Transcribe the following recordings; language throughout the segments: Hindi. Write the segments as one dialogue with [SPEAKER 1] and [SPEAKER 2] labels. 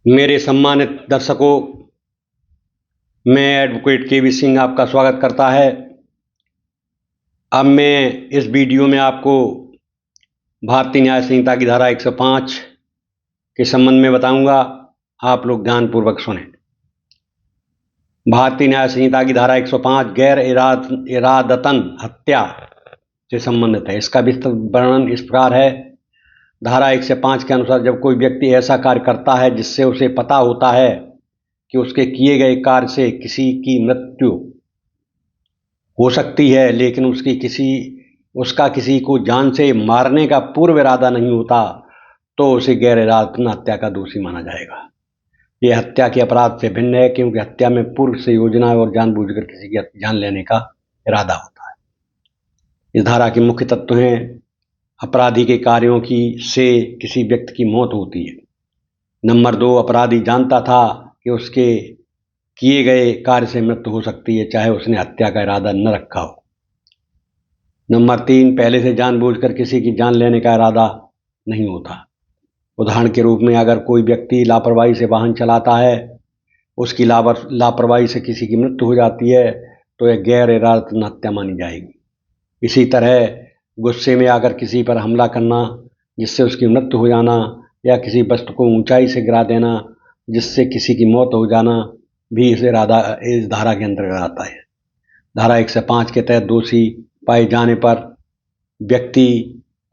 [SPEAKER 1] मेरे सम्मानित दर्शकों, मैं एडवोकेट के वी सिंह आपका स्वागत करता है। अब मैं इस वीडियो में आपको भारतीय न्याय संहिता की धारा 105 के संबंध में बताऊंगा। आप लोग ध्यानपूर्वक सुनें। भारतीय न्याय संहिता की धारा 105 गैर इरादतन हत्या से संबंधित है। इसका विस्तृत वर्णन इस प्रकार है। धारा 105 के अनुसार जब कोई व्यक्ति ऐसा कार्य करता है जिससे उसे पता होता है कि उसके किए गए कार्य से किसी की मृत्यु हो सकती है, लेकिन उसका किसी को जान से मारने का पूर्व इरादा नहीं होता, तो उसे गैर इरादतन हत्या का दोषी माना जाएगा। यह हत्या के अपराध से भिन्न है, क्योंकि हत्या में पूर्व से योजना और जानबूझकर किसी की जान लेने का इरादा होता है। इस धारा के मुख्य तत्व हैं: अपराधी के कार्यों से किसी व्यक्ति की मौत होती है। नंबर 2, अपराधी जानता था कि उसके किए गए कार्य से मृत्यु हो सकती है, चाहे उसने हत्या का इरादा न रखा हो। नंबर 3, पहले से जानबूझकर किसी की जान लेने का इरादा नहीं होता। उदाहरण के रूप में, अगर कोई व्यक्ति लापरवाही से वाहन चलाता है, उसकी लापरवाही से किसी की मृत्यु हो जाती है, तो यह गैर इरादतन हत्या मानी जाएगी। इसी तरह गुस्से में आकर किसी पर हमला करना जिससे उसकी मृत्यु हो जाना, या किसी वस्तु को ऊंचाई से गिरा देना जिससे किसी की मौत हो जाना भी इस धारा के अंतर्गत आता है। धारा 105 के तहत दोषी पाए जाने पर व्यक्ति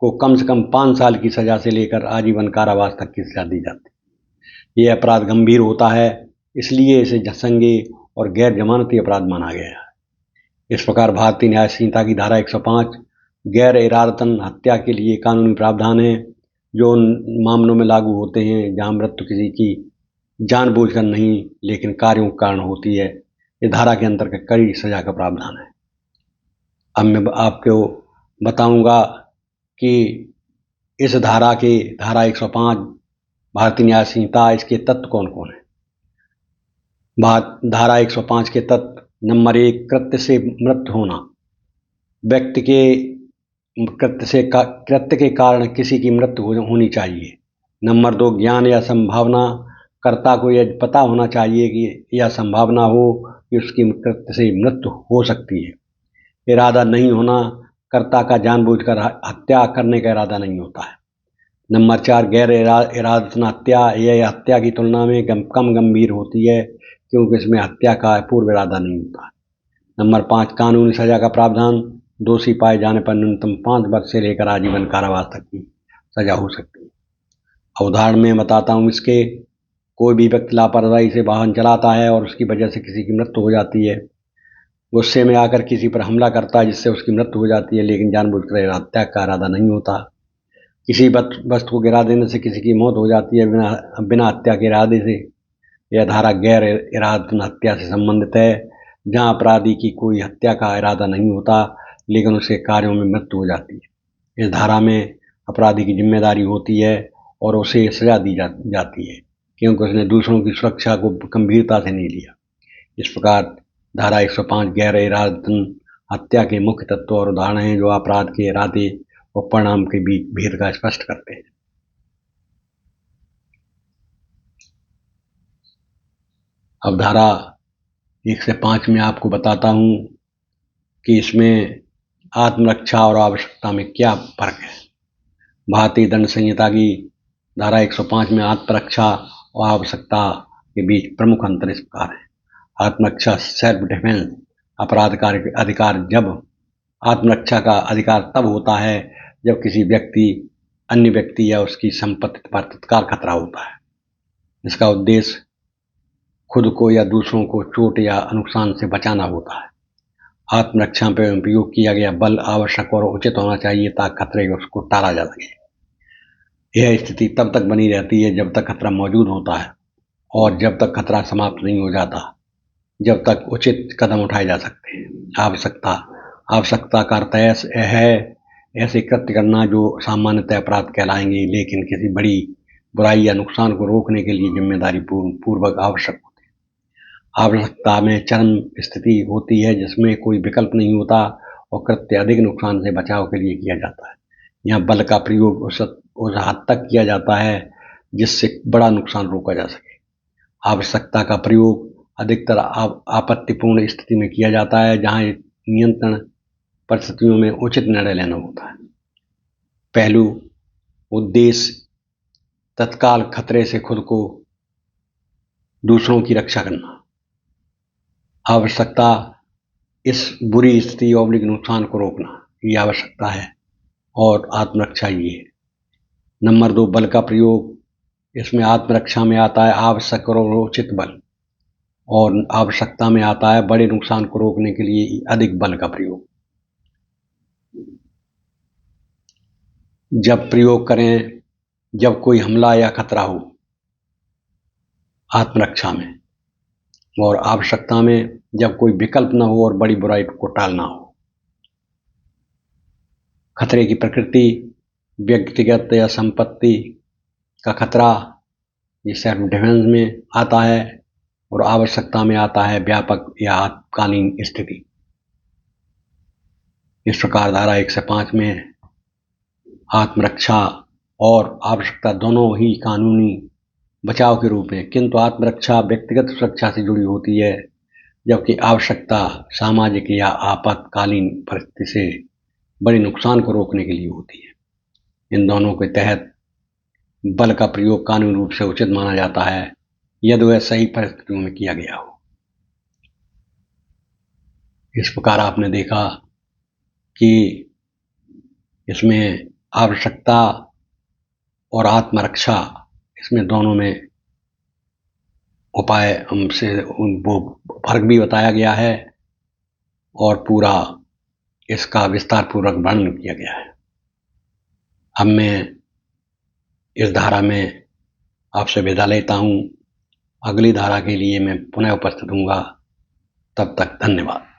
[SPEAKER 1] को कम से कम 5 साल की सजा से लेकर आजीवन कारावास तक की सजा दी जाती है। यह अपराध गंभीर होता है, इसलिए इसे संज्ञेय और गैर जमानती अपराध माना गया है। इस प्रकार भारतीय न्याय संहिता की धारा 105 गैर इरादतन हत्या के लिए कानूनी प्रावधान है, जो उन मामलों में लागू होते हैं जहां मृत्यु किसी की जानबूझकर नहीं, लेकिन कार्यों के कारण होती है। इस धारा के अंतर्गत कड़ी सजा का प्रावधान है। अब मैं आपको बताऊंगा कि इस धारा 105 भारतीय न्याय संहिता, इसके तत्व कौन कौन है। धारा 105 के तत्व: नंबर 1, कृत्य से मृत्यु होना। व्यक्ति के कृत्य के कारण किसी की मृत्यु होनी चाहिए। नंबर 2, ज्ञान या संभावना। कर्ता को यह पता होना चाहिए कि यह संभावना हो कि उसकी कृत्य से मृत्यु हो सकती है। इरादा नहीं होना। कर्ता का जानबूझकर हत्या करने का इरादा नहीं होता है। नंबर 4, गैर इरादतन हत्या। यह हत्या की तुलना में कम गंभीर होती है, क्योंकि इसमें हत्या का पूर्व इरादा नहीं होता। नंबर 5, कानूनी सजा का प्रावधान। दोषी पाए जाने पर न्यूनतम 5 वर्ष से लेकर आजीवन कारावास तक की सजा हो सकती है। उदाहरण में बताता हूँ इसके। कोई भी व्यक्ति लापरवाही से वाहन चलाता है और उसकी वजह से किसी की मृत्यु हो जाती है। गुस्से में आकर किसी पर हमला करता है जिससे उसकी मृत्यु हो जाती है, लेकिन जानबूझकर हत्या का इरादा नहीं होता। किसी वस्तु को गिरा देने से किसी की मौत हो जाती है बिना हत्या के इरादे से। यह धारा गैर इरादतन हत्या से संबंधित है, जहां अपराधी की कोई हत्या का इरादा नहीं होता, लेकिन उसके कार्यों में मृत्यु हो जाती है। इस धारा में अपराधी की जिम्मेदारी होती है और उसे सजा दी जाती है, क्योंकि उसने दूसरों की सुरक्षा को गंभीरता से नहीं लिया। इस प्रकार धारा 105 गैर इरादतन हत्या के मुख्य तत्व और उदाहरण हैं, जो अपराध के इरादे और परिणाम के बीच भेद का स्पष्ट करते हैं। अब धारा 1 से 5 में आपको बताता हूं कि इसमें आत्मरक्षा और आवश्यकता में क्या फर्क है। भारतीय दंड संहिता की धारा 105 में आत्मरक्षा और आवश्यकता के बीच प्रमुख अंतर इस प्रकार है। आत्मरक्षा सेल्फ डिफेंस अपराध का अधिकार। जब आत्मरक्षा का अधिकार तब होता है जब किसी अन्य व्यक्ति या उसकी संपत्ति पर तत्काल खतरा होता है। इसका उद्देश्य खुद को या दूसरों को चोट या नुकसान से बचाना होता है। आत्मरक्षा में उपयोग किया गया बल आवश्यक और उचित होना चाहिए, ताकि खतरे को टाला जा सके। यह स्थिति तब तक बनी रहती है जब तक खतरा मौजूद होता है, और जब तक खतरा समाप्त नहीं हो जाता, जब तक उचित कदम उठाए जा सकते हैं। आवश्यकता का अर्थ है ऐसे कृत्य करना जो सामान्यतः अपराध कहलाएंगे, लेकिन किसी बड़ी बुराई या नुकसान को रोकने के लिए जिम्मेदारी पूर्वक आवश्यक होते हैं। आवश्यकता में चरम स्थिति होती है जिसमें कोई विकल्प नहीं होता और कृत्य अधिक नुकसान से बचाव के लिए किया जाता है। यहाँ बल का प्रयोग उस हद तक किया जाता है जिससे बड़ा नुकसान रोका जा सके। आवश्यकता का प्रयोग अधिकतर आपत्तिपूर्ण स्थिति में किया जाता है, जहां नियंत्रण परिस्थितियों में उचित निर्णय लेना होता है। पहलू, उद्देश्य तत्काल खतरे से खुद को दूसरों की रक्षा करना। आवश्यकता, इस बुरी स्थिति और नुकसान को रोकना, ये आवश्यकता है। और आत्मरक्षा ये है। नंबर 2, बल का प्रयोग। इसमें आत्मरक्षा में आता है आवश्यक और उचित बल, और आवश्यकता में आता है बड़े नुकसान को रोकने के लिए अधिक बल का प्रयोग। जब प्रयोग करें, जब कोई हमला या खतरा हो, आत्मरक्षा में, और आवश्यकता में जब कोई विकल्प न हो और बड़ी बुराई को टालना हो। खतरे की प्रकृति, व्यक्तिगत या संपत्ति का खतरा, ये सेल्फ डिफेंस में आता है, और आवश्यकता में आता है व्यापक या आपातकालीन स्थिति। इस प्रकार धारा 1 से 5 में आत्मरक्षा और आवश्यकता दोनों ही कानूनी बचाव के रूप में, किंतु आत्मरक्षा व्यक्तिगत सुरक्षा से जुड़ी होती है, जबकि आवश्यकता सामाजिक या आपातकालीन परिस्थिति से बड़े नुकसान को रोकने के लिए होती है। इन दोनों के तहत बल का प्रयोग कानूनी रूप से उचित माना जाता है, यदि वह सही परिस्थितियों में किया गया हो। इस प्रकार आपने देखा कि इसमें आवश्यकता और आत्मरक्षा, इसमें दोनों में उपाय हमसे वो फर्क भी बताया गया है, और पूरा इसका विस्तार पूर्वक वर्णन किया गया है। अब मैं इस धारा में आपसे विदा लेता हूँ। अगली धारा के लिए मैं पुनः उपस्थित हूँगा। तब तक धन्यवाद।